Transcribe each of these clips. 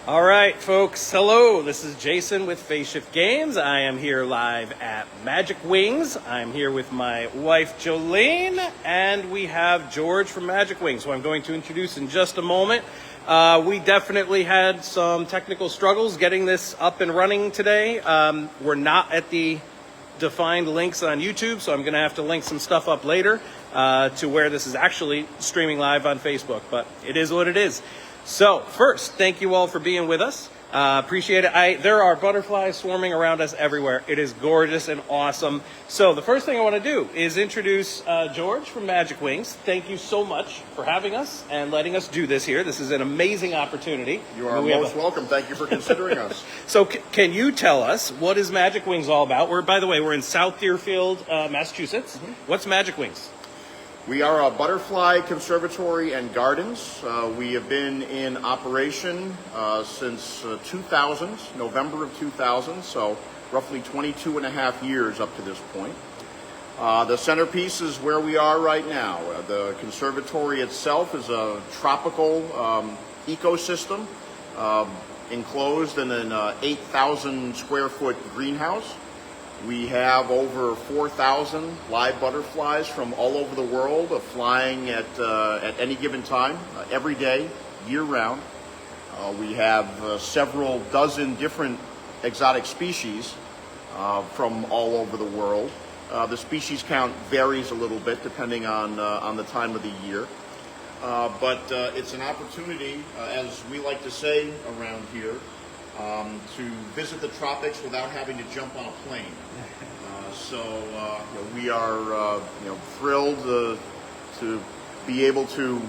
All right, folks. Hello, this is Jason with Phase Shift Games. I am here live at Magic Wings. I'm here with my wife, Jolene, and we have George from Magic Wings, who I'm going to introduce in just a moment. We definitely had some technical struggles getting this up and running today. We're not at the defined links on YouTube, so I'm going to have to link some stuff up later to where this is actually streaming live on Facebook, but it is what it is. So first, thank you all for being with us. Appreciate it. There are butterflies swarming around us everywhere. It is gorgeous and awesome. So the first thing I want to do is introduce George from Magic Wings. Thank you so much for having us and letting us do this here. This is an amazing opportunity. You are most welcome. Thank you for considering us. So can you tell us, what is Magic Wings all about? By the way, we're in South Deerfield, Massachusetts. Mm-hmm. What's Magic Wings? We are a butterfly conservatory and gardens. We have been in operation since 2000, November of 2000, so roughly 22 and a half years up to this point. The centerpiece is where we are right now. The conservatory itself is a tropical ecosystem enclosed in an 8,000 square foot greenhouse. We have over 4,000 live butterflies from all over the world flying at any given time, every day, year-round. We have several dozen different exotic species from all over the world. The species count varies a little bit depending on the time of the year. But it's an opportunity, as we like to say around here, to visit the tropics without having to jump on a plane. We are thrilled to be able to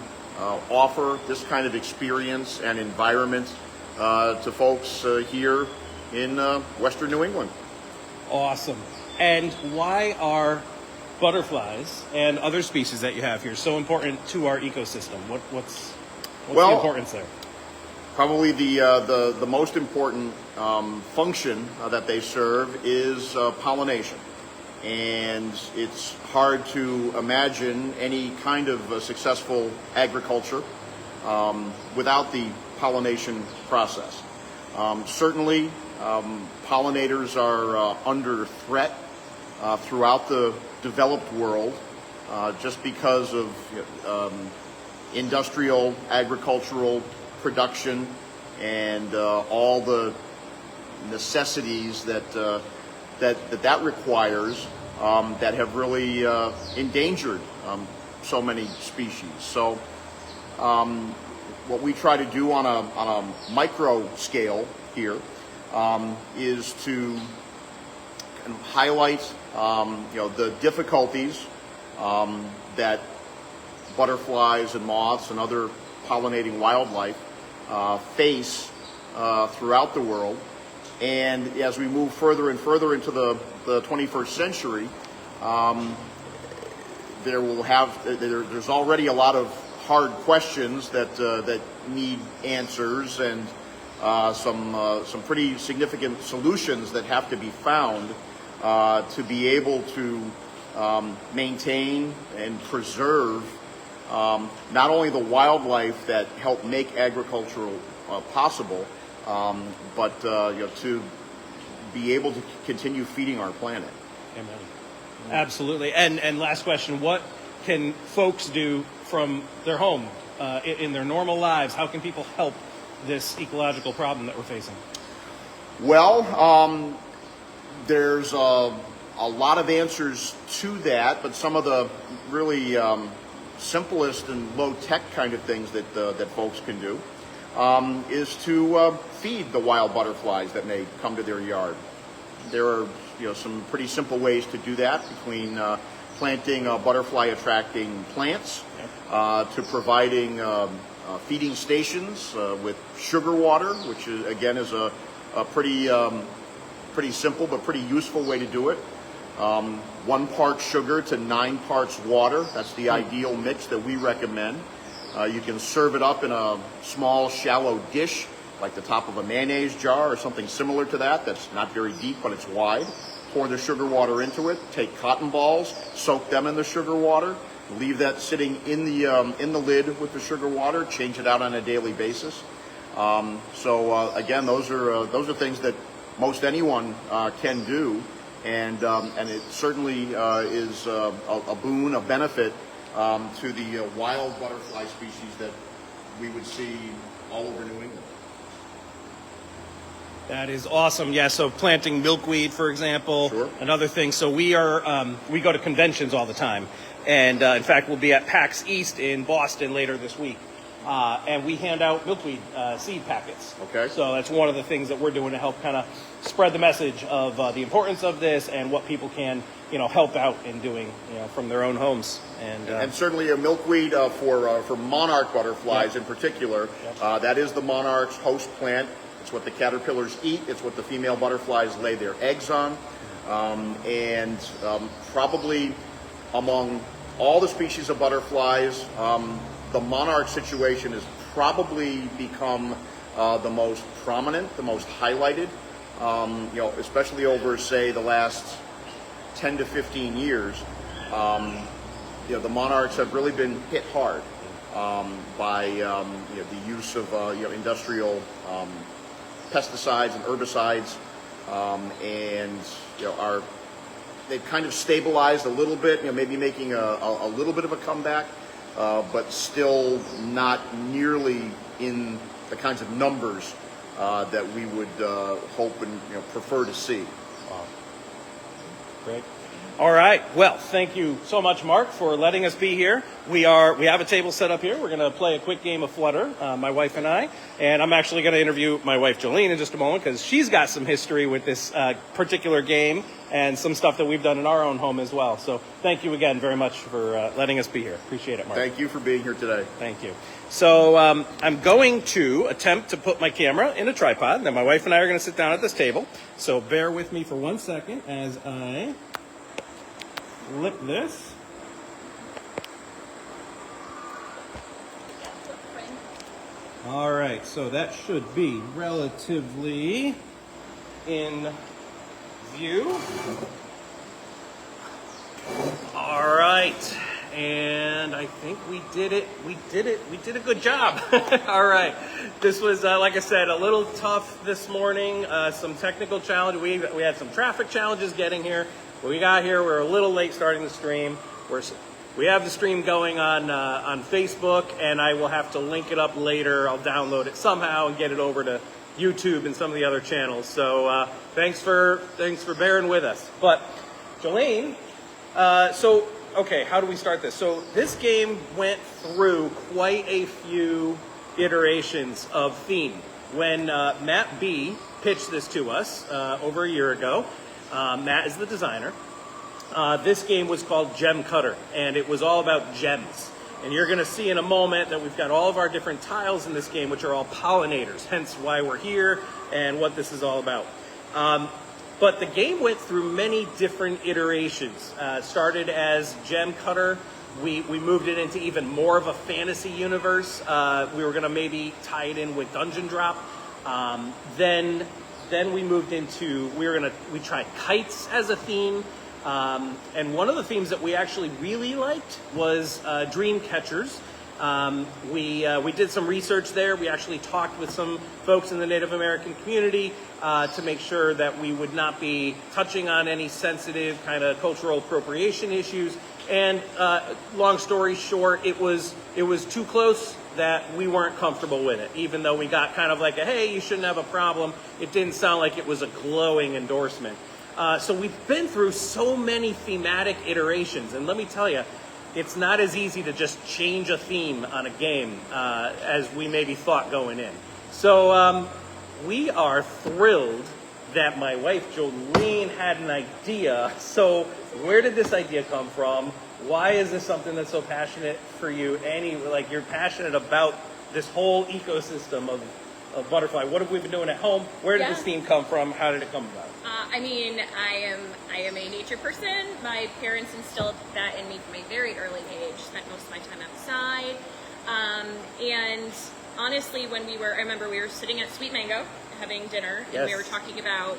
offer this kind of experience and environment to folks here in Western New England. Awesome. And why are butterflies and other species that you have here so important to our ecosystem? What's the importance there? Probably the most important function that they serve is pollination. And it's hard to imagine any kind of successful agriculture without the pollination process. Certainly, pollinators are under threat throughout the developed world just because of industrial, agricultural production and all the necessities that requires that have really endangered so many species. So what we try to do on a micro scale here is to kind of highlight the difficulties that butterflies and moths and other pollinating wildlife face throughout the world. And as we move further and further into the 21st century, there's already a lot of hard questions that need answers, and some pretty significant solutions that have to be found to be able to maintain and preserve not only the wildlife that help make agriculture possible, but to be able to continue feeding our planet. Amen. Absolutely. And last question, what can folks do from their home in their normal lives? How can people help this ecological problem that we're facing? Well, there's a lot of answers to that, but some of the really simplest and low-tech kind of things that folks can do is to feed the wild butterflies that may come to their yard. There are some pretty simple ways to do that, between planting butterfly attracting plants to providing feeding stations with sugar water, which is, again, is a pretty simple but pretty useful way to do it. 1 part sugar to 9 parts water. That's the ideal mix that we recommend. You can serve it up in a small, shallow dish, like the top of a mayonnaise jar or something similar to that. That's not very deep, but it's wide. Pour the sugar water into it. Take cotton balls, soak them in the sugar water. Leave that sitting in the lid with the sugar water. Change it out on a daily basis. Again, those are things that most anyone can do, and it certainly is a boon, a benefit to the wild butterfly species that we would see all over New England. That is awesome. Yeah, so planting milkweed, for example, Sure. and other things. So we go to conventions all the time. And in fact, we'll be at PAX East in Boston later this week. And we hand out milkweed seed packets. Okay. So that's one of the things that we're doing to help kind of spread the message of the importance of this and what people can, help out in doing, from their own homes. And certainly a milkweed for monarch butterflies in particular. That is the monarch's host plant. It's what the caterpillars eat. It's what the female butterflies lay their eggs on. Probably among all the species of butterflies, the monarch situation has probably become the most prominent, the most highlighted, especially over, say, the last 10 to 15 years. The monarchs have really been hit hard by the use of industrial pesticides and herbicides, they've kind of stabilized a little bit, maybe making a little bit of a comeback, but still not nearly in the kinds of numbers that we would hope and prefer to see. Wow. Great. All right. Well, thank you so much, Mark, for letting us be here. We have a table set up here. We're going to play a quick game of Flutter, my wife and I. And I'm actually going to interview my wife, Jolene, in just a moment because she's got some history with this particular game and some stuff that we've done in our own home as well. So thank you again very much for letting us be here. Appreciate it, Mark. Thank you for being here today. Thank you. So I'm going to attempt to put my camera in a tripod. Then my wife and I are going to sit down at this table. So bear with me for 1 second as I flip this. All right, so that should be relatively in view. All right, and I think we did it. We did a good job. All right, this was, like I said, a little tough this morning. Some technical challenge. We had some traffic challenges getting here. When we got here, we were a little late starting the stream. We have the stream going on Facebook, and I will have to link it up later. I'll download it somehow and get it over to YouTube and some of the other channels. So thanks for bearing with us. But Jolene, okay, how do we start this? So this game went through quite a few iterations of theme. When Matt B pitched this to us over a year ago, Matt is the designer. This game was called Gem Cutter, and it was all about gems. And you're going to see in a moment that we've got all of our different tiles in this game, which are all pollinators, hence why we're here and what this is all about. But the game went through many different iterations. Started as Gem Cutter. We moved it into even more of a fantasy universe. We were going to maybe tie it in with Dungeon Drop. Then we moved into, we tried kites as a theme. And one of the themes that we actually really liked was dream catchers. We did some research there. We actually talked with some folks in the Native American community to make sure that we would not be touching on any sensitive kind of cultural appropriation issues. And long story short, it was too close that we weren't comfortable with it. Even though we got kind of like a, hey, you shouldn't have a problem, it didn't sound like it was a glowing endorsement. So we've been through so many thematic iterations, and let me tell you, it's not as easy to just change a theme on a game as we maybe thought going in. So we are thrilled that my wife Jolene had an idea. So where did this idea come from? Why is this something that's so passionate for you? Like you're passionate about this whole ecosystem of butterfly. What have we been doing at home? Where did this theme come from? How did it come about? I am a nature person. My parents instilled that in me from a very early age. Spent most of my time outside. And honestly, I remember we were sitting at Sweet Mango having dinner, and we were talking about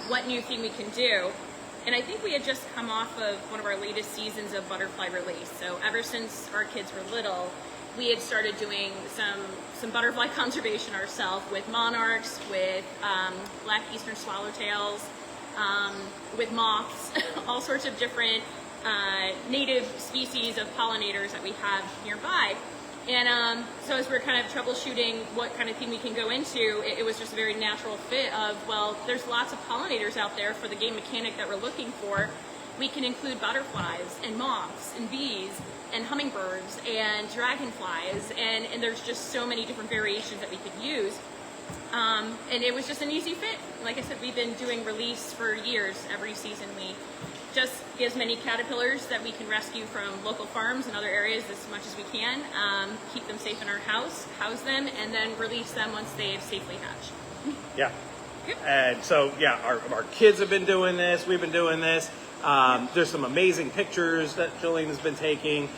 what new theme we can do. And I think we had just come off of one of our latest seasons of butterfly release. So ever since our kids were little, we had started doing some butterfly conservation ourselves with monarchs, with black eastern swallowtails, with moths, all sorts of different native species of pollinators that we have nearby. And so as we're kind of troubleshooting what kind of thing we can go into, it was just a very natural fit of, well, there's lots of pollinators out there for the game mechanic that we're looking for. We can include butterflies and moths and bees and hummingbirds and dragonflies, and there's just so many different variations that we could use. And it was just an easy fit. Like I said, we've been doing release for years. Every season we just get as many caterpillars that we can rescue from local farms and other areas as much as we can, keep them safe in our house, house them, and then release them once they've safely hatched. Yeah. Yep. And so, yeah, our kids have been doing this. We've been doing this. There's some amazing pictures that Jolene has been taking.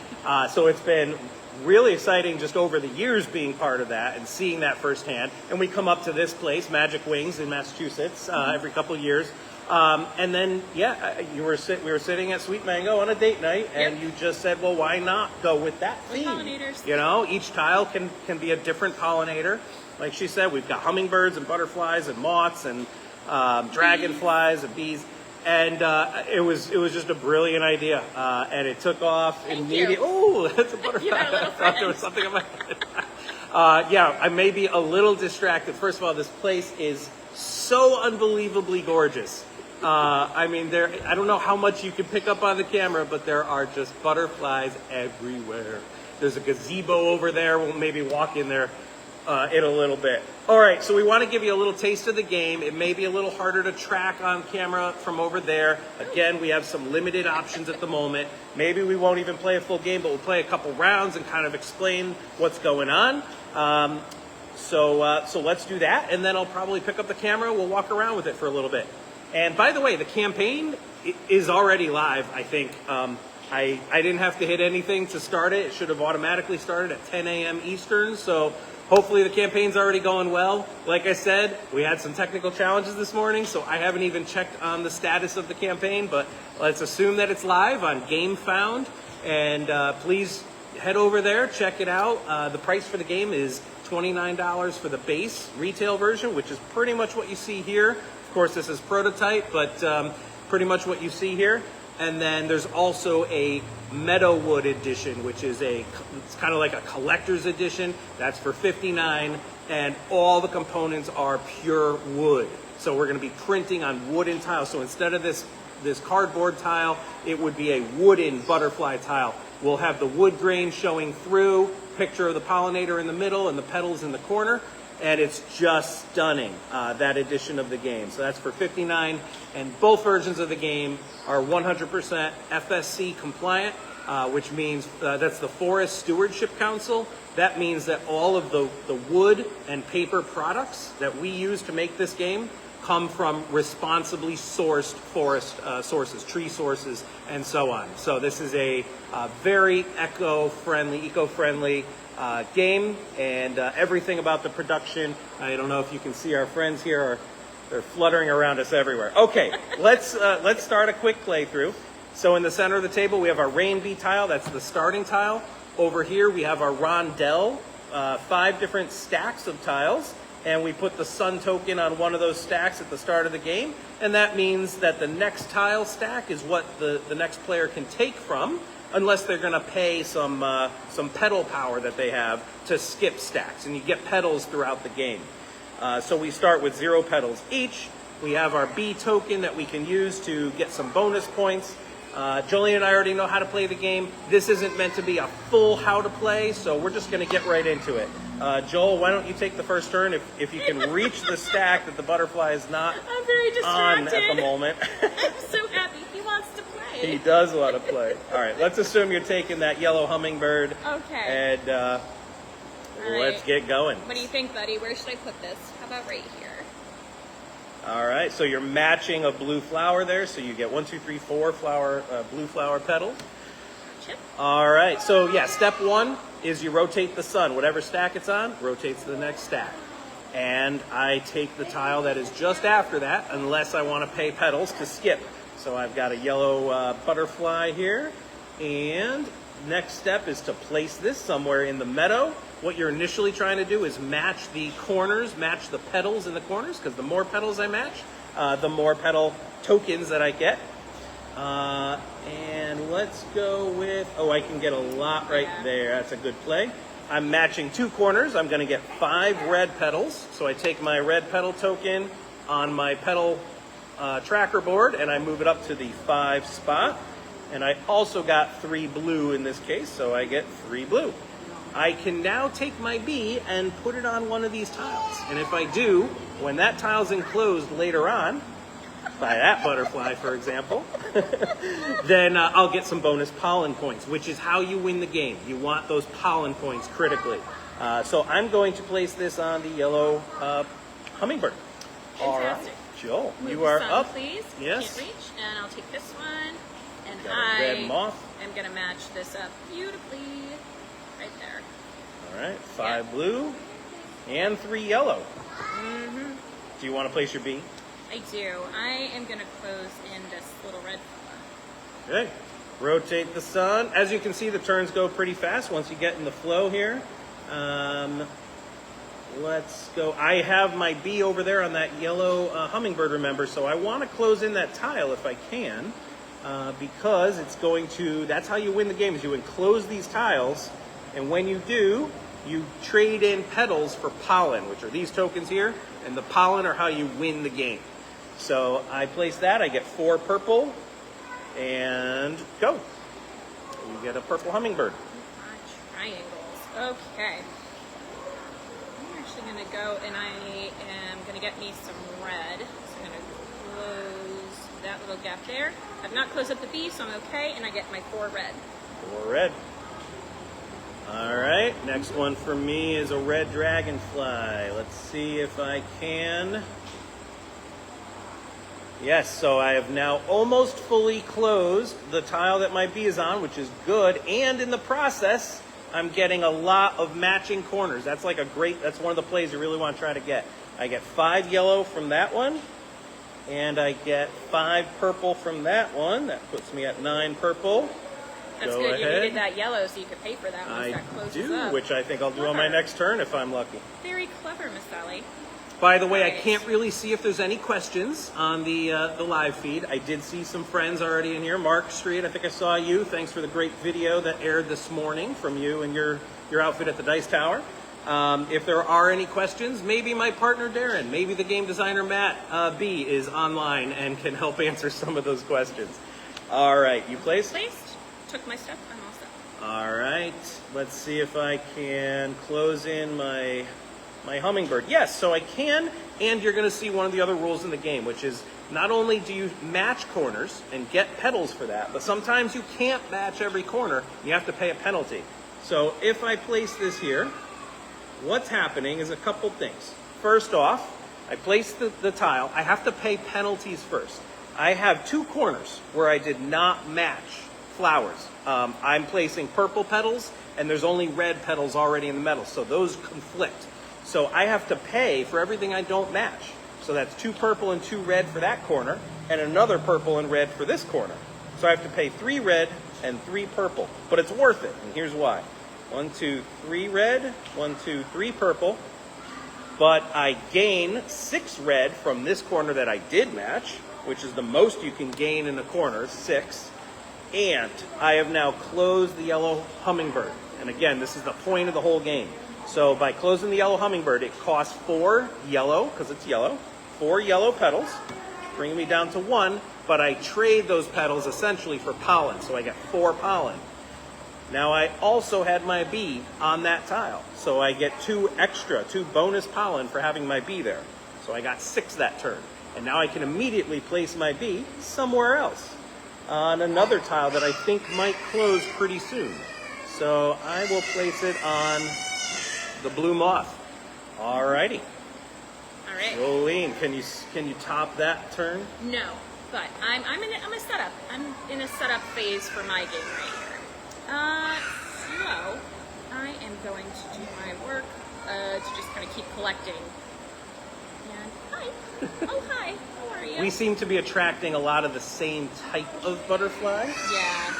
So it's been really exciting just over the years being part of that and seeing that firsthand. And we come up to this place, Magic Wings in Massachusetts, every couple of years. And then, yeah, we were sitting at Sweet Mango on a date night, and you just said, well, why not go with that theme? Pollinators. You know, each tile can be a different pollinator. Like she said, we've got hummingbirds and butterflies and moths and dragonflies and bees. And it was just a brilliant idea, and it took off immediately. Oh, that's a butterfly! I thought there was something in my head. Yeah, I may be a little distracted. First of all, this place is so unbelievably gorgeous. I mean, I don't know how much you can pick up on the camera, but there are just butterflies everywhere. There's a gazebo over there. We'll maybe walk in there in a little bit. All right, so we want to give you a little taste of the game. It may be a little harder to track on camera from over there. Again, we have some limited options at the moment. Maybe we won't even play a full game, but we'll play a couple rounds and kind of explain what's going on. So let's do that, and then I'll probably pick up the camera. We'll walk around with it for a little bit. And by the way, the campaign is already live, I think. I didn't have to hit anything to start it. It should have automatically started at 10 a.m. Eastern, so hopefully the campaign's already going well. Like I said, we had some technical challenges this morning, so I haven't even checked on the status of the campaign, but let's assume that it's live on GameFound, and please head over there, check it out. The price for the game is $29 for the base retail version, which is pretty much what you see here. Of course, this is prototype, but pretty much what you see here. And then there's also a Meadowwood edition, which is it's kind of like a collector's edition. That's for $59, and all the components are pure wood. So we're going to be printing on wooden tiles. So instead of this cardboard tile, it would be a wooden butterfly tile. We'll have the wood grain showing through, picture of the pollinator in the middle and the petals in the corner, and it's just stunning, that edition of the game. So that's for $59, and both versions of the game are 100% FSC compliant, which means that's the Forest Stewardship Council. That means that all of the wood and paper products that we use to make this game come from responsibly sourced forest sources, tree sources, and so on. So this is a very eco-friendly game, and everything about the production. I don't know if you can see our friends here, they're fluttering around us everywhere. Okay, let's start a quick playthrough. So in the center of the table, we have our rain bee tile. That's the starting tile. Over here, we have our rondelle, 5 different stacks of tiles. And we put the sun token on one of those stacks at the start of the game. And that means that the next tile stack is what the next player can take from, unless they're going to pay some petal power that they have to skip stacks. And you get petals throughout the game. So we start with 0 petals each. We have our bee token that we can use to get some bonus points. Jolene and I already know how to play the game. This isn't meant to be a full how to play, so we're just going to get right into it. Joel, why don't you take the first turn if you can reach the stack that the butterfly is not I'm very distracted on at the moment. I'm so happy. He wants to play. He does want to play. All right, let's assume you're taking that yellow hummingbird. Okay. And let's get going. What do you think, buddy? Where should I put this? How about right here? All right, so you're matching a blue flower there, so you get 1, 2, 3, 4 blue flower petals. Chip. All right, so yeah, step 1 is you rotate the sun. Whatever stack it's on, rotates to the next stack. And I take the tile that is just after that, unless I want to pay petals to skip. So I've got a yellow butterfly here, and next step is to place this somewhere in the meadow. What you're initially trying to do is match the corners, match the petals in the corners, because the more petals I match, the more petal tokens that I get. And let's go with, oh, I can get a lot right there. That's a good play. I'm matching 2 corners. I'm going to get 5 red petals. So I take my red petal token on my petal tracker board and I move it up to the 5 spot. And I also got 3 blue in this case, so I get 3 blue. I can now take my bee and put it on one of these tiles. And if I do, when that tile's enclosed later on, by that butterfly, for example, then I'll get some bonus pollen points, which is how you win the game. You want those pollen points critically. So I'm going to place this on the yellow hummingbird. Fantastic. All right, Joel, Move you the are sun, up. Please. Yes. Can't reach, and I'll take this one, and Got a red I moth. am going to match this up beautifully right there. All right, 5 blue and 3 yellow. Do you want to place your bee? I do. I am going to close in this little red flower. Okay. Rotate the sun. As you can see, the turns go pretty fast once you get in the flow here. Let's go. I have my bee over there on that yellow hummingbird, remember, so I want to close in that tile if I can, because it's going to, that's how you win the game, is you enclose these tiles, and when you do, you trade in petals for pollen, which are these tokens here, and the pollen are how you win the game. So I place that, I get 4 purple, and go. You get a purple hummingbird. Triangles. Okay. I'm actually going to go and I am going to get me some red. So I'm going to close that little gap there. I've not closed up the bee, so I'm okay, and I get my 4 red. 4 red. All right, next one for me is a red dragonfly. Let's see if I can. Yes, so I have now almost fully closed the tile that my bee is on, which is good. And in the process, I'm getting a lot of matching corners. That's like that's one of the plays you really want to try to get. I get 5 yellow from that one, and I get 5 purple from that one. That puts me at 9 purple. That's Go good. ahead. You needed that yellow so you could pay for that once I that closes do, up. which I think I'll do on my next turn if I'm lucky. Very clever, Miss Sally. By the way, I Right. can't really see if there's any questions on the live feed. I did see some friends already in here. Mark Street, I think I saw you. Thanks for the great video that aired this morning from you and your outfit at the Dice Tower. If there are any questions, maybe my partner Darren, maybe the game designer Matt B is online and can help answer some of those questions. All right, you placed? Placed. Took my stuff. I'm all set. All right, let's see if I can close in my hummingbird. Yes, so I can, and you're going to see one of the other rules in the game, which is not only do you match corners and get petals for that, but sometimes you can't match every corner. You have to pay a penalty. So if I place this here, what's happening is a couple things. First off, I place the tile. I have to pay penalties first. I have 2 corners where I did not match flowers. I'm placing purple petals, and there's only red petals already in the middle, so those conflict. So I have to pay for everything I don't match. So that's 2 purple and 2 red for that corner, and another purple and red for this corner. So I have to pay 3 red and 3 purple, but it's worth it, and here's why. 1, 2, 3 red, 1, 2, 3 purple, but I gain 6 red from this corner that I did match, which is the most you can gain in a corner, 6, and I have now closed the yellow hummingbird. And again, this is the point of the whole game. So by closing the yellow hummingbird, it costs 4 yellow, because it's yellow, 4 yellow petals, bringing me down to 1, but I trade those petals essentially for pollen, so I get 4 pollen. Now I also had my bee on that tile, so I get 2 bonus pollen for having my bee there. So I got 6 that turn. And now I can immediately place my bee somewhere else on another tile that I think might close pretty soon. So I will place it on the blue moth. Alrighty. All right. Jolene, can you top that turn? No, but I'm in a setup. I'm in a setup phase for my game right here. So I am going to do my work to just kind of keep collecting. And hi. Oh hi. How are you? We seem to be attracting a lot of the same type of butterfly. Yeah.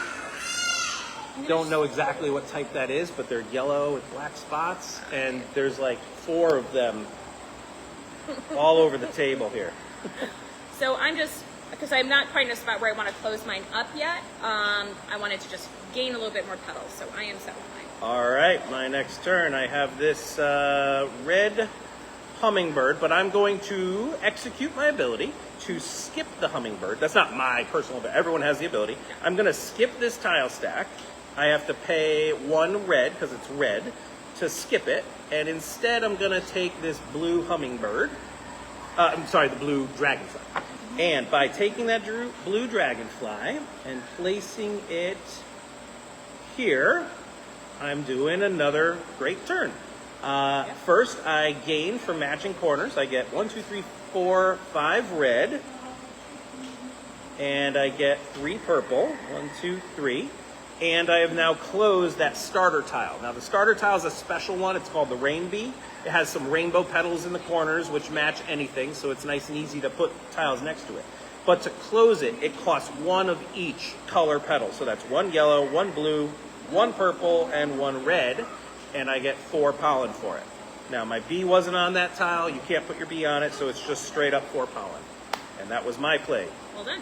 don't know exactly what type that is, but they're yellow with black spots, and there's like 4 of them all over the table here. So I'm just, because I'm not quite in a spot where I want to close mine up yet, I wanted to just gain a little bit more petals, so I am set with mine. All right, my next turn, I have this red hummingbird, but I'm going to execute my ability to skip the hummingbird. That's not my personal ability. Everyone has the ability. I'm going to skip this tile stack. I have to pay 1 red, because it's red, to skip it. And instead, I'm going to take this blue hummingbird. I'm sorry, the blue dragonfly. And by taking that blue dragonfly and placing it here, I'm doing another great turn. First, I gain from matching corners. I get 1, 2, 3, 4, 5 red. And I get 3 purple. 1, 2, 3. And I have now closed that starter tile. Now, the starter tile is a special one. It's called the Rain Bee. It has some rainbow petals in the corners, which match anything, so it's nice and easy to put tiles next to it. But to close it, it costs 1 of each color petal. So that's 1 yellow, 1 blue, 1 purple, and 1 red. And I get 4 pollen for it. Now, my bee wasn't on that tile. You can't put your bee on it, so it's just straight up 4 pollen. And that was my play. Well done.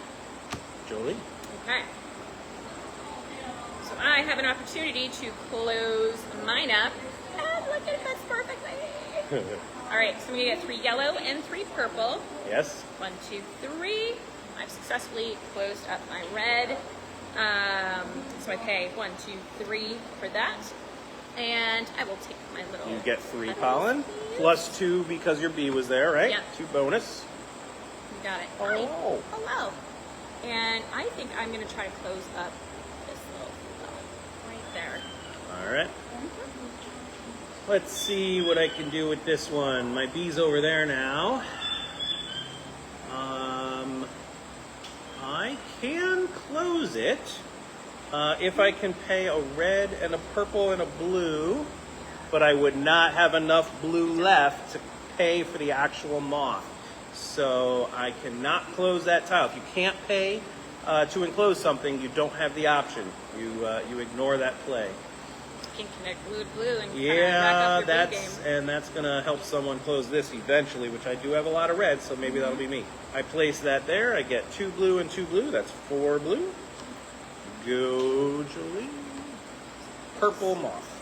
Jolie? Okay. So I have an opportunity to close mine up. And look at it, that's perfectly. All right, so I'm gonna get 3 yellow and 3 purple. Yes. 1, 2, 3. I've successfully closed up my red. So I pay 1, 2, 3 for that. And I will take my little... You get 3 pollen, plus 2 because your bee was there, right? Yep. 2 bonus. You got it. Oh. Hi. Hello. And I think I'm going to try to close up this little flow right there. All right. Let's see what I can do with this one. My bee's over there now. I can close it if I can pay a red and a purple and a blue, but I would not have enough blue left to pay for the actual moth. So I cannot close that tile. If you can't pay to enclose something, you don't have the option. You ignore that play. You can connect blue to blue and Yeah, rack up your blue game. that's gonna help someone close this eventually, which I do have a lot of red, so maybe that'll be me. I place that there. I get 2 blue and 2 blue. That's 4 blue. Go, Jolie. Purple moth.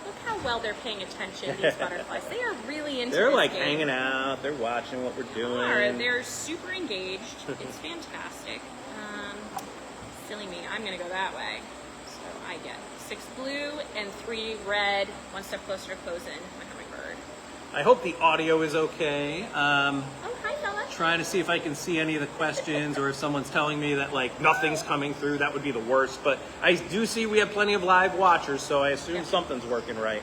Look how well they're paying attention, these butterflies. They are really into They're this like game. hanging out. They're watching what we're doing. They're super engaged. It's fantastic. Silly me. I'm going to go that way. So I get 6 blue and 3 red. 1 step closer to closing my hummingbird. I hope the audio is okay. Oh, hi, fella. Trying to see if I can see any of the questions, or if someone's telling me that like nothing's coming through. That would be the worst. But I do see we have plenty of live watchers, so I assume something's working right.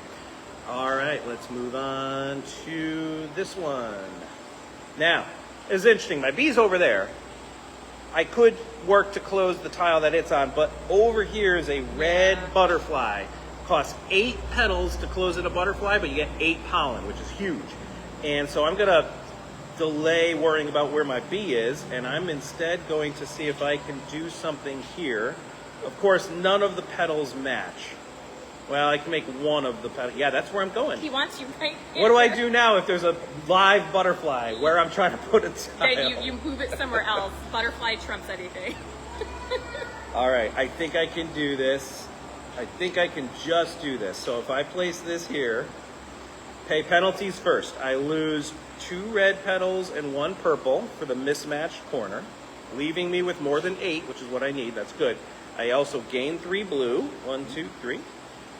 All right, let's move on to this one. Now, it's interesting. My bee's over there. I could work to close the tile that it's on, but over here is a red butterfly. Costs 8 petals to close in a butterfly, but you get 8 pollen, which is huge. And so I'm gonna delay worrying about where my bee is, and I'm instead going to see if I can do something here. Of course, none of the petals match. Well, I can make 1 of the petals. Yeah, that's where I'm going. He wants you right here. What do I do now if there's a live butterfly where I'm trying to put a tile? Then you move it somewhere else. Butterfly trumps anything. All right, I think I can do this. I think I can just do this. So if I place this here, pay penalties first. I lose 2 red petals and 1 purple for the mismatched corner, leaving me with more than 8, which is what I need. That's good. I also gain 3 blue. 1, 2, 3.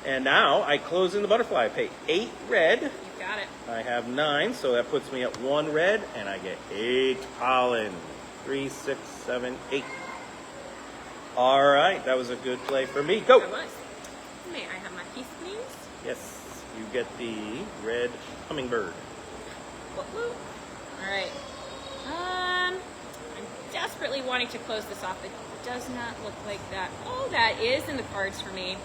And now I close in the butterfly. I pay 8 red. You got it. I have 9, so that puts me at 1 red, and I get 8 pollen. 3, 6, 7, 8. All right, that was a good play for me. Go. It was. May I have my piece, please? Yes, you get the red hummingbird. Whoop. All right. I'm desperately wanting to close this off. It does not look like that. Oh, that is in the cards for me.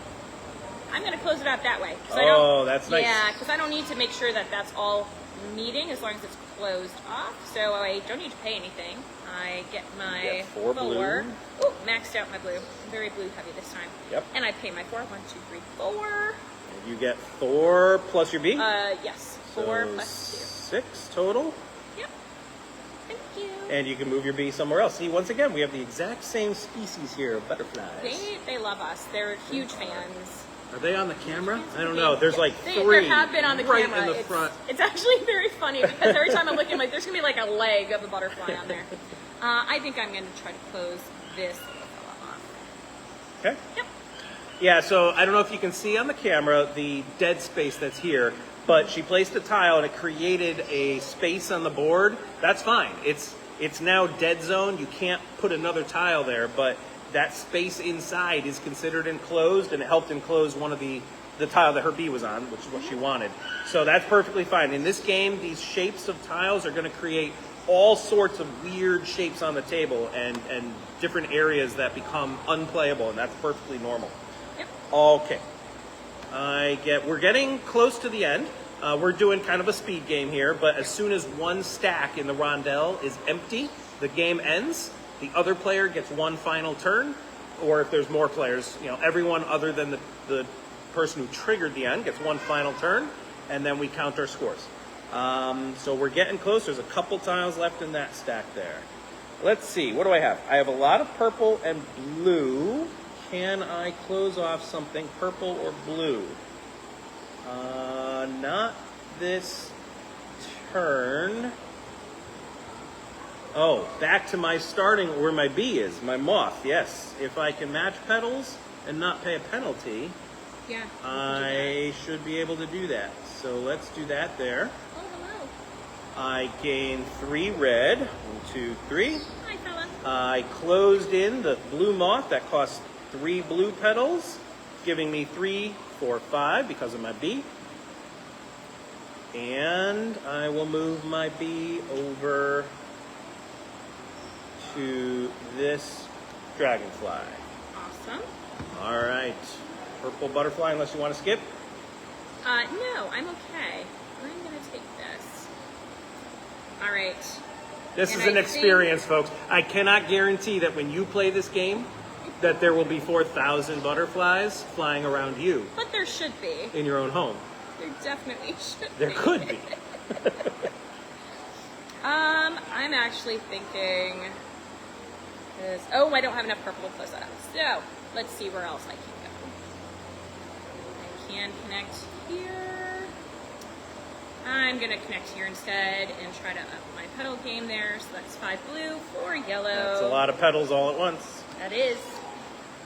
I'm going to close it out that way. Oh, that's nice. Yeah, because I don't need to make sure that that's all meeting as long as it's closed off, so I don't need to pay anything. I get my You get 4 blue. Ooh, maxed out my blue. I'm very blue heavy this time. Yep. And I pay my 4. 1, 2, 3, 4. And you get 4 plus your B? Yes. 4 So plus 6 total. 2. Yep. Thank you. And you can move your bee somewhere else. See, once again, we have the exact same species here of butterflies. They love us. They're huge fans. Are they on the camera? I don't know. There's like They 3 have been on the right camera. in the front. It's actually very funny because every time I'm looking, like, there's gonna be like a leg of a butterfly on there. I think I'm gonna try to close this little fella off. Okay. Yep. Yeah, so I don't know if you can see on the camera the dead space that's here, but she placed a tile and it created a space on the board. That's fine. It's now dead zone. You can't put another tile there, but that space inside is considered enclosed, and it helped enclose one of the tile that her bee was on, which is what she wanted. So that's perfectly fine. In this game, these shapes of tiles are going to create all sorts of weird shapes on the table and different areas that become unplayable, and that's perfectly normal. Yep. Okay. We're getting close to the end. We're doing kind of a speed game here, but as soon as one stack in the rondelle is empty, the game ends. The other player gets one final turn, or if there's more players, everyone other than the person who triggered the end gets one final turn, and then we count our scores. So we're getting close. There's a couple tiles left in that stack there. Let's see, what do I have? I have a lot of purple and blue. Can I close off something purple or blue? Not this turn. Oh, back to my starting where my bee is, my moth, yes. If I can match petals and not pay a penalty, Yeah. I should be able to do that. So let's do that there. Oh, hello. I gain 3 red. 1, 2, 3. Hi, fella. I closed in the blue moth that cost 3 blue petals, giving me 3, 4, 5 because of my bee. And I will move my bee over to this dragonfly. Awesome. All right. Purple butterfly, unless you want to skip. No, I'm okay. I'm gonna take this. All right. This And is an I experience, folks. I cannot guarantee that when you play this game, that there will be 4,000 butterflies flying around you But there should be. in your own home. There definitely should There be. could be. I'm actually thinking is, oh, I don't have enough purple to close that up. So, let's see where else I can go. I can connect here. I'm gonna connect here instead and try to up my petal game there. So that's 5 blue, 4 yellow. That's a lot of petals all at once. That is.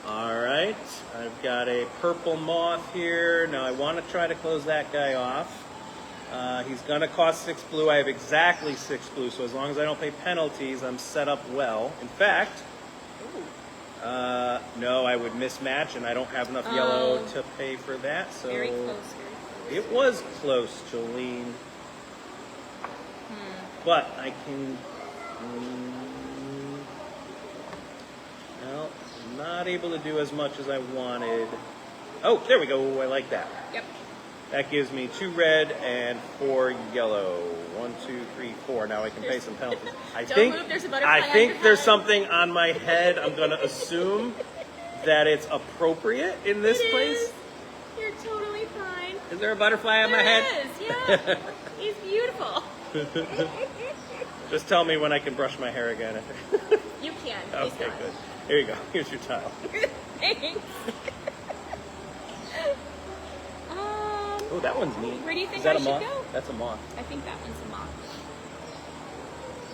All right, I've got a purple moth here. Now I want to try to close that guy off. He's going to cost 6 blue. I have exactly 6 blue, so as long as I don't pay penalties, I'm set up well. In fact, no, I would mismatch, and I don't have enough yellow to pay for that. So Very close, very close. it was close, Jolene. But I can... well, I'm not able to do as much as I wanted. Oh, there we go. I like that. Yep. That gives me 2 red and 4 yellow. 1, 2, 3, 4. Now I can pay some penalties. Don't move, there's a butterfly I on think your there's head. something on my head. I'm going to assume that it's appropriate in this It place. is. You're totally fine. Is there a butterfly on my There head? is, yeah. He's beautiful. Just tell me when I can brush my hair again. You can. He's Okay, fine. good. Here you go. Here's your tile. Thanks. Oh, that one's neat. Where do you think Is that I a should moth? go? That's a moth. I think that one's a moth.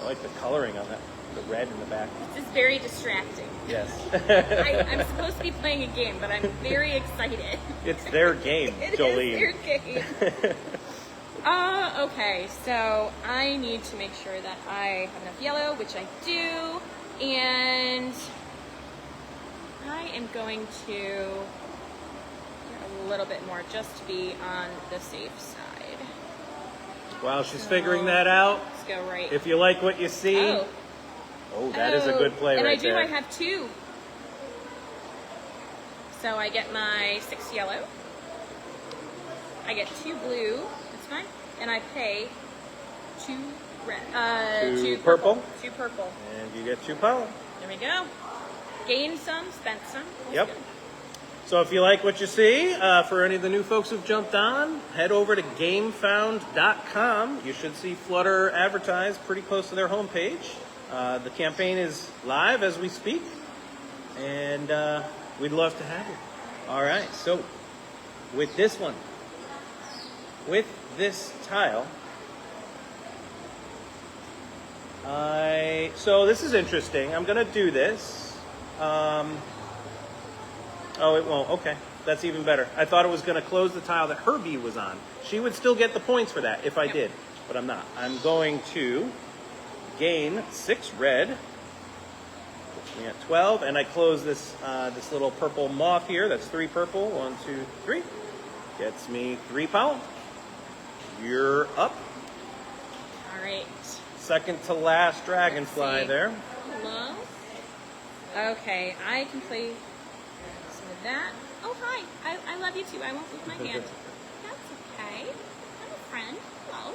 I like the coloring on that. The red in the back. This is very distracting. Yes. I'm supposed to be playing a game, but I'm very excited. It's their game, It Jolene. is their game. Okay, so I need to make sure that I have enough yellow, which I do, and I am going to get a little bit more just to be on the safe side. While she's figuring that out, Let's go right. if you like what you see, oh, that is a good play and right I do. there. I have 2. So I get my 6 yellow. I get 2 blue. That's fine. And I pay two red, Two purple. two purple. And you get 2 pollen. There we go. Gained some, spent some. That's Yep. good. So if you like what you see, for any of the new folks who've jumped on, head over to gamefound.com. You should see Flutter advertised pretty close to their homepage. The campaign is live as we speak, and we'd love to have you. All right, so with this one, with this tile, so this is interesting. I'm going to do this. Oh, it won't. Okay. That's even better. I thought it was going to close the tile that her bee was on. She would still get the points for that if I did, but I'm not. I'm going to gain 6 red. Puts me at 12, and I close this this little purple moth here. That's 3 purple. 1, 2, 3. Gets me 3 pollen. You're up. All right. Second to last dragonfly see. there. Hello. Okay, I can play some of that. Oh, hi. I love you too. I won't move my hand. That's okay. I'm a friend. Hello.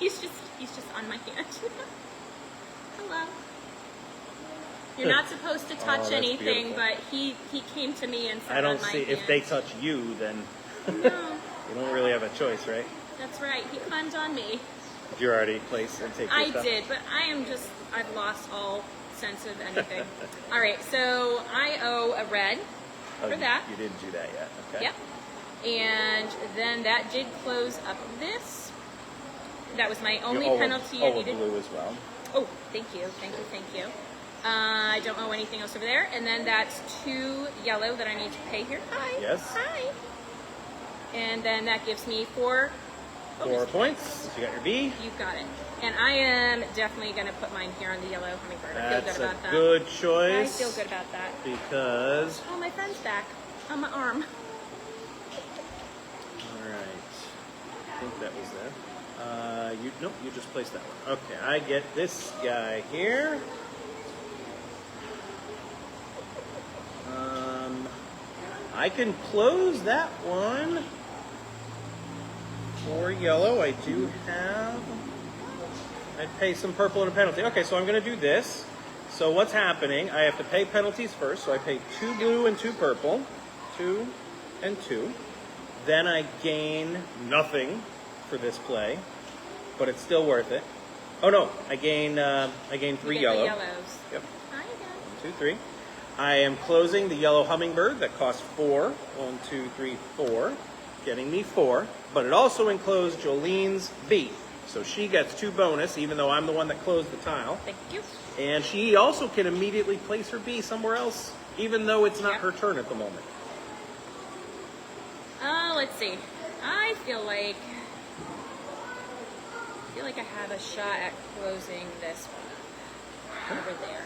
He's just on my hand. Hello. You're not supposed to touch that's anything, beautiful. but he came to me and sat I don't on my see hand. if they touch you, then No, you don't really have a choice, right? that's right. He climbed on me. Did you already place and take your I stuff? did, but I've lost all sense of anything. All right, so I owe a red Oh, for that. You didn't do that yet. Okay. Yep. And then that did close up this. That was my only penalty I a needed. blue as well. Oh, thank you. I don't owe anything else over there. And then that's 2 yellow that I need to pay here. Hi. Yes. Hi. And then that gives me 4. 4 points. You got your B. You got it. And I am definitely going to put mine here on the yellow hummingbird. I feel That's good about that. a good choice. I feel good about that. Because. Oh, my friend's back on my arm. All right. I think that was there. Nope, you just placed that one. Okay, I get this guy here. I can close that one. 4 yellow. I do have. I'd pay some purple and a penalty. Okay, so I'm going to do this. So what's happening? I have to pay penalties first. So I pay 2 blue and 2 purple. 2 and 2. Then I gain nothing for this play, but it's still worth it. Oh no, I gain 3 yellow. Yellows. Yep. Hi again. 1, 2, 3. I am closing the yellow hummingbird that costs 4. 1, 2, 3, 4. Getting me 4. But it also enclosed Jolene's bee. So she gets 2 bonus, even though I'm the one that closed the tile. Thank you. And she also can immediately place her bee somewhere else, even though it's not Yep. her turn at the moment. Let's see. I feel like I have a shot at closing this one over there.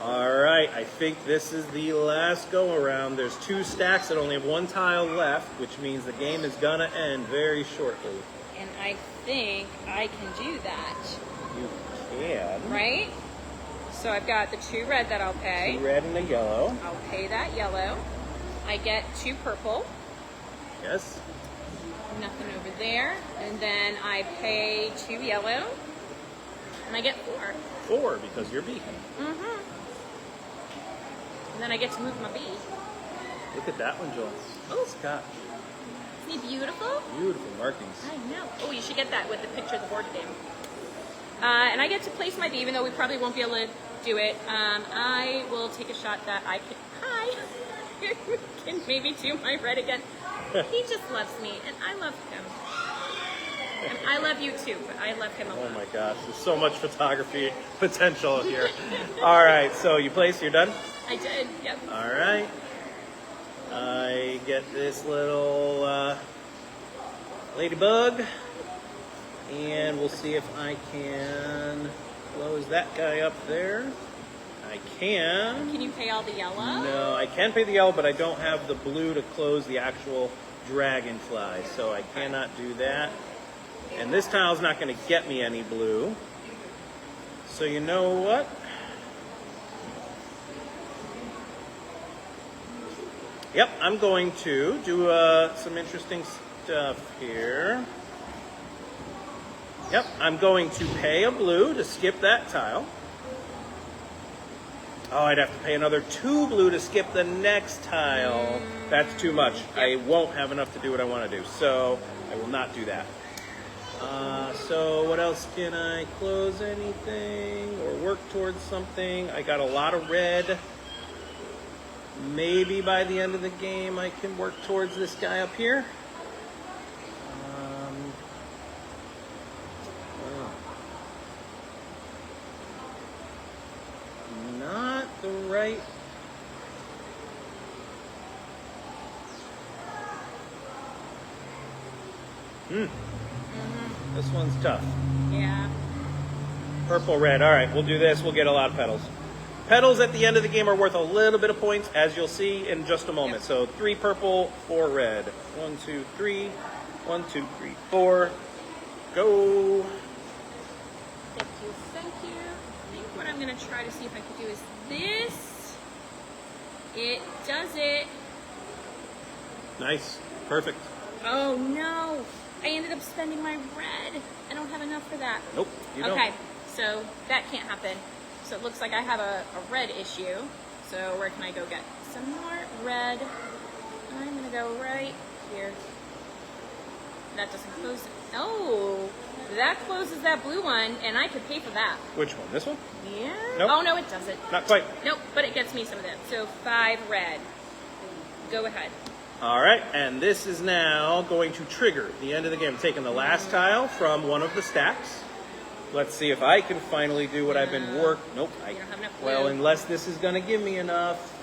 All right, I think this is the last go around. There's 2 stacks that only have 1 tile left, which means the game is gonna end very shortly. And I think I can do that. You can. Right? So I've got the 2 red that I'll pay. 2 red and a yellow. I'll pay that yellow. I get 2 purple. Yes. Nothing over there. And then I pay 2 yellow. And I get 4. 4 because you're bee. Mm-hmm. And then I get to move my bee. Look at that one, Joel. Oh. Scott. Isn't he beautiful? Beautiful markings. I know. Oh, you should get that with the picture of the board game. And I get to place my bee, even though we probably won't be able to do it. I will take a shot that I can. Hi. Can maybe do my red again. He just loves me, and I love him. And I love you too, but I love him a Oh lot. my gosh, there's so much photography potential here. All right, so you place, you're done? I did. Yep. All right. I get this little ladybug, and we'll see if I can close that guy up there. I can. Can you pay all the yellow? No, I can pay the yellow, but I don't have the blue to close the actual dragonfly, so I cannot do that. And this tile's not going to get me any blue. So you know what? Yep, I'm going to do some interesting stuff here. Yep, I'm going to pay a blue to skip that tile. Oh, I'd have to pay another 2 blue to skip the next tile. That's too much. I won't have enough to do what I want to do, so I will not do that. So what else can I close anything or work towards something? I got a lot of red. Maybe by the end of the game I can work towards this guy up here. Not the right. This one's tough. Yeah. Purple, red. All right, we'll do this. We'll get a lot of petals. Petals at the end of the game are worth a little bit of points, as you'll see in just a moment. Yep. So 3 purple, 4 red. 1, 2, 3. 1, 2, 3, 4. Go. Thank you, thank you. I think what I'm gonna try to see if I can do is this. It does it. Nice. Perfect. Oh no! I ended up spending my red. I don't have enough for that. Nope, you don't. Okay, so that can't happen. So it looks like I have a red issue. So where can I go get some more red? I'm gonna go right here. That doesn't close. Oh, that closes that blue one, and I could pay for that. Which one? This one? Yeah. Nope. Oh no, it doesn't. Not quite. Nope, but it gets me some of that. So 5 red. Go ahead. All right, and this is now going to trigger the end of the game. I'm taking the last tile from one of the stacks. Let's see if I can finally do what I've been working. Nope. You don't have enough blue. Well, unless this is going to give me enough,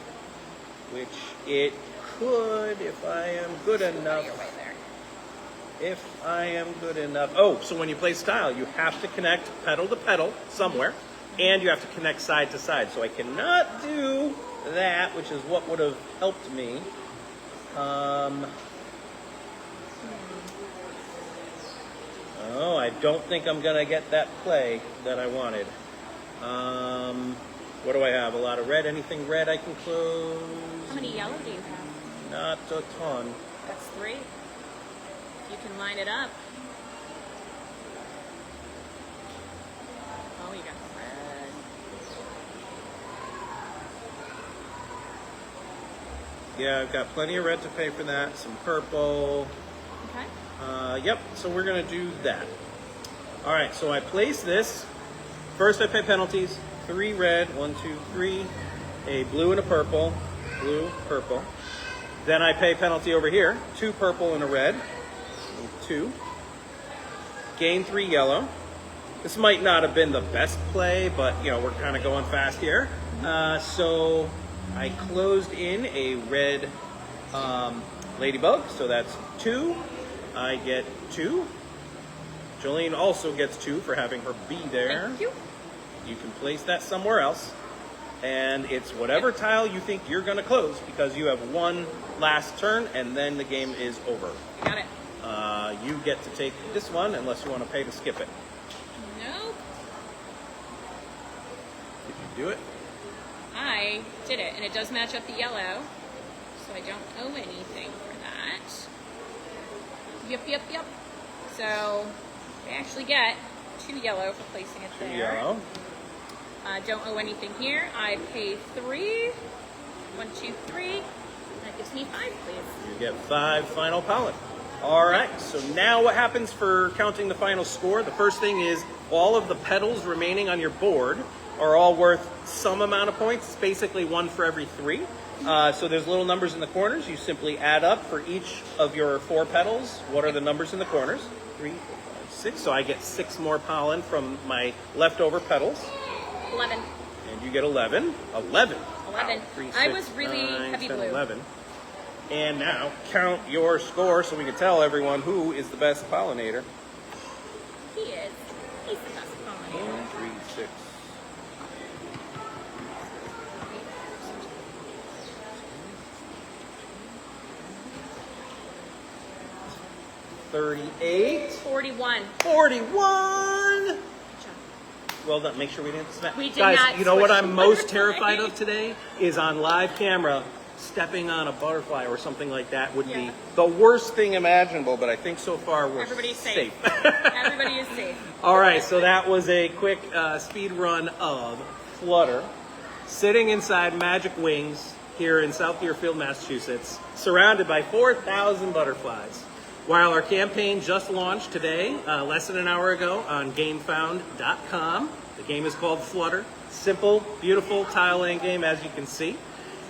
which it could if I am good enough. Your way there. If I am good enough. Oh, so when you play style, you have to connect pedal to pedal somewhere, and you have to connect side to side. So I cannot do that, which is what would have helped me. Oh, I don't think I'm going to get that play that I wanted. What do I have? A lot of red. Anything red I can close? How many yellow do you have? Not a ton. That's 3. You can line it up. Oh, you got red. Yeah, I've got plenty of red to pay for that. Some purple. Okay. Yep, so we're going to do that. All right, so I place this. First I pay penalties. 3 red, 1, 2, 3. A blue and a purple. Blue, purple. Then I pay penalty over here. 2 purple and a red. 2. Gain 3 yellow. This might not have been the best play, but you know, we're kind of going fast here. So I closed in a red ladybug, so that's 2. I get 2. Jolene also gets 2 for having her bee there. Thank you. You can place that somewhere else. And it's whatever tile you think you're going to close, because you have one last turn, and then the game is over. You got it. You get to take this one, unless you want to pay to skip it. Nope. Did you do it? I did it, and it does match up the yellow, so I don't owe anything for that. Yep. So I actually get 2 yellow for placing it 2 there. yellow. Don't owe anything here. I pay 3. 1, 2, 3. That gives me 5, please. You get 5 final pollen. All right, so now what happens for counting the final score? The first thing is all of the petals remaining on your board are all worth some amount of points. It's basically 1 for every 3. So there's little numbers in the corners. You simply add up for each of your 4 petals. What are the numbers in the corners? 3, 4, 5, 6. So I get 6 more pollen from my leftover petals. 11. And you get 11. 11. 11. 3, 6, I was really 9, heavy 10, blue. 11. And now count your score so we can tell everyone who is the best pollinator. He is. He's the best pollinator. 1, 3, 6. 38. 41. 41. Well done. Make sure we didn't smash. We did Guys, not you know what switch I'm most butterfly. terrified of today is on live camera stepping on a butterfly or something like that would be Yeah. the worst thing imaginable, but I think so far we're Everybody's safe. Everybody is safe. All right, so that was a quick speed run of Flutter, sitting inside Magic Wings here in South Deerfield, Massachusetts, surrounded by 4,000 butterflies. While our campaign just launched today, less than an hour ago, on GameFound.com. The game is called Flutter. Simple, beautiful tile laying game, as you can see.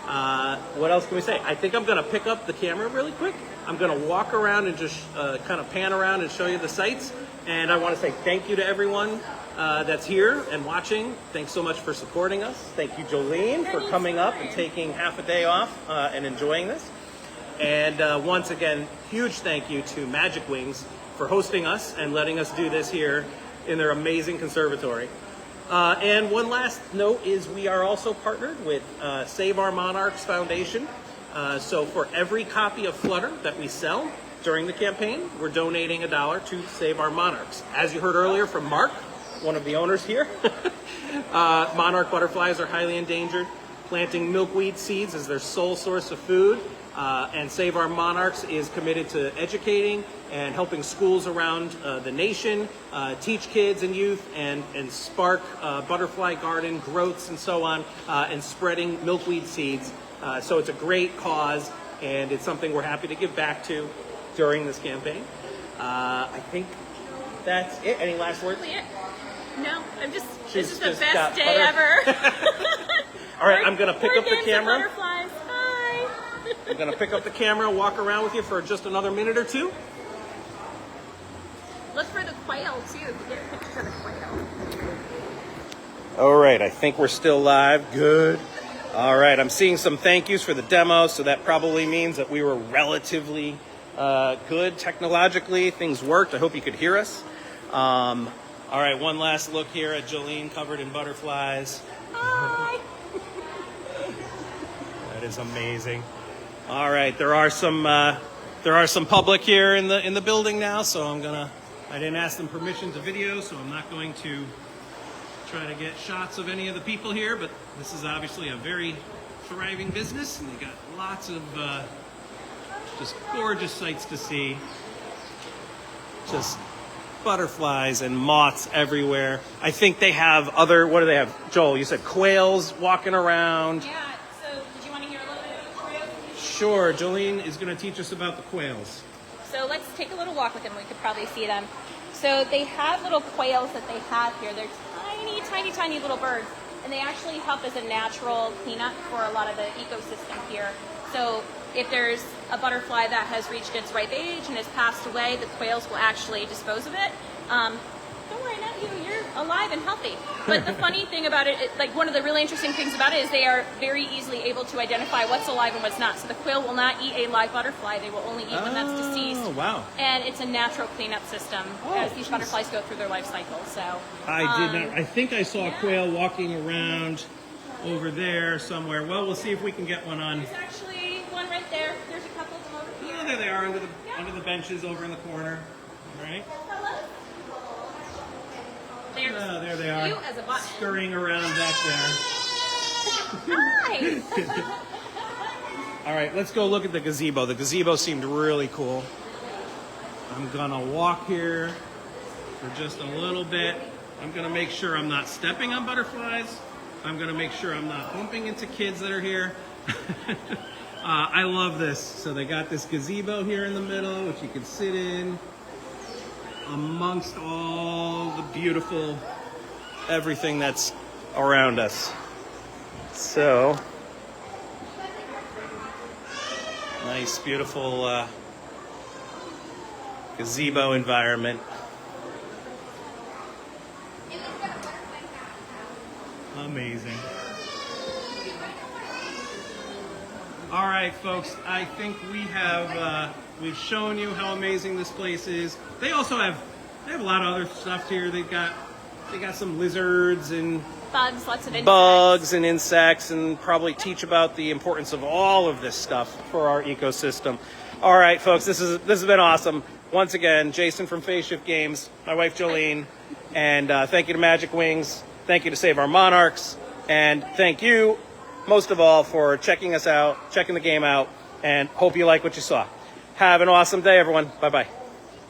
What else can we say? I think I'm going to pick up the camera really quick. I'm going to walk around and just kind of pan around and show you the sites. And I want to say thank you to everyone that's here and watching. Thanks so much for supporting us. Thank you, Jolene, for coming up and taking half a day off and enjoying this. And once again, huge thank you to Magic Wings for hosting us and letting us do this here in their amazing conservatory. And one last note is we are also partnered with Save Our Monarchs Foundation. So for every copy of Flutter that we sell during the campaign, we're donating $1 to Save Our Monarchs. As you heard earlier from Mark, one of the owners here, monarch butterflies are highly endangered. Planting milkweed seeds is their sole source of food. And Save Our Monarchs is committed to educating and helping schools around the nation teach kids and youth and spark butterfly garden growths and so on, and spreading milkweed seeds. So it's a great cause, and it's something we're happy to give back to during this campaign. I think that's it. Any last words? No, this She's is the just best got day butter. ever. All right, I'm going to pick up the Organs of camera. butterflies. Bye. I'm going to pick up the camera, walk around with you for just another minute or two. Look for the quail too. Get a picture of the quail. All right, I think we're still live. Good. All right, I'm seeing some thank yous for the demo, so that probably means that we were relatively good technologically. Things worked. I hope you could hear us. All right, one last look here at Jolene covered in butterflies. Hi. That is amazing. All right, there are some public here in the building now, so I didn't ask them permission to video, so I'm not going to try to get shots of any of the people here, but this is obviously a very thriving business, and they got lots of just gorgeous sights to see. Just butterflies and moths everywhere. I think they have what do they have? Joel, you said quails walking around. Yeah, so did you want to hear a little bit about the quail? Sure, Jolene is going to teach us about the quails. So let's take a little walk with them. We could probably see them. So they have little quails that they have here. They're tiny, tiny, tiny little birds. And they actually help as a natural cleanup for a lot of the ecosystem here. So if there's a butterfly that has reached its ripe age and has passed away, the quails will actually dispose of it. Don't worry, not you. You're alive and healthy. But the funny thing about it, like one of the really interesting things about it is they are very easily able to identify what's alive and what's not. So the quail will not eat a live butterfly. They will only eat one that's deceased. Oh, wow. And it's a natural cleanup system as these butterflies go through their life cycle. So I think I saw a quail walking around over there somewhere. Well, we'll see if we can get one on. there's actually one right there. There's a couple of them over here. Oh, there they are under the benches over in the corner. All right. There's There they are. you as a button. Scurrying around back there. Hi. All right, let's go look at the gazebo. The gazebo seemed really cool. I'm gonna walk here for just a little bit. I'm gonna make sure I'm not stepping on butterflies. I'm gonna make sure I'm not bumping into kids that are here. I love this. So they got this gazebo here in the middle, which you can sit in amongst all the beautiful everything that's around us. So nice, beautiful gazebo environment. Amazing. All right, folks, I think we've shown you how amazing this place is. They also have a lot of other stuff here. They got some lizards and Bugs, lots of insects. bugs and insects, and probably teach about the importance of all of this stuff for our ecosystem. All right, folks, this has been awesome. Once again, Jason from Phase Shift Games, my wife Jolene, and thank you to Magic Wings, thank you to Save Our Monarchs, and thank you most of all, for checking us out, checking the game out, and hope you like what you saw. Have an awesome day, everyone. Bye-bye.